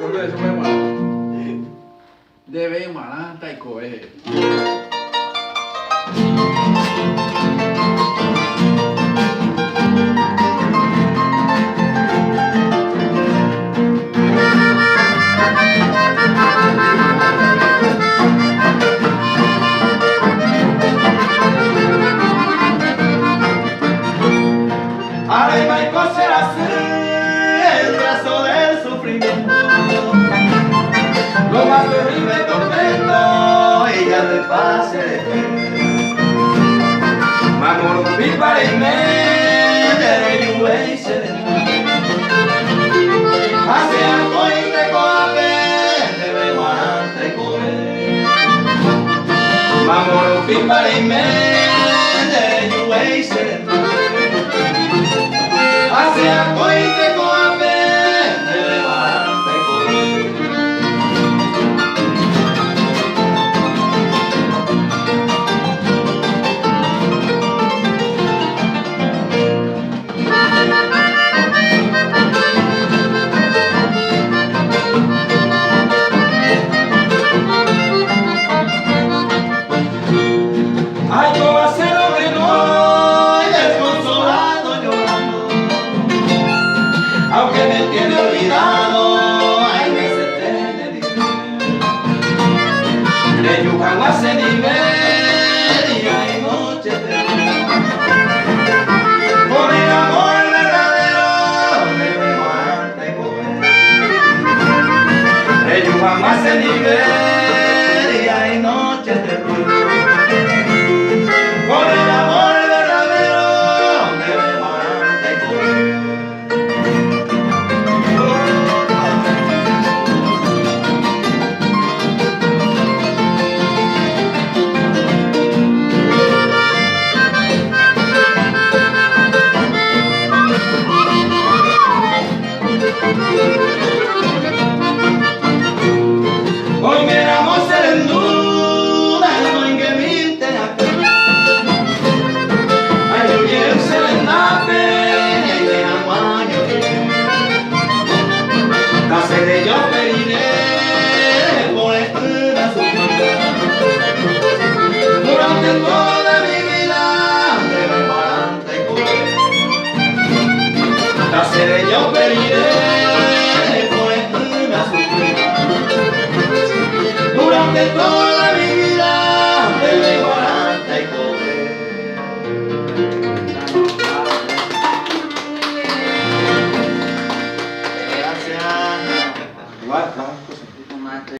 Recuerdo eso fue mala. Debe malanta y coeje. Arriba y coser así el brazo del sufrimiento, lo más terrible tormento y ya te pase. Mamor vi para el medio y se hace algo y te coape, debe guardarte y comer. Mamor vi para el medio y se hace algo y te coape, debe guardarte y comer. Ay, yo va a ser lo que no, desconsolado llorando, aunque me tiene olvidado, hay veces de yucan hace nivel y hay noches de por el amor verdadero me aguanta y comer. De yucan hace nivel y hay noches de por el amor verdadero me levanta y comer. Hoy me éramos en duda, no en que minte acá. Ay, yo quiero ser el nape, y de amaño. La sede yo pediré por espera sufrida. Durante toda mi vida, debe parante y comer. La sede yo pediré por espera sufrida. Durante toda mi vida, debe parante y comer. Gracias. Igual, estamos cosas.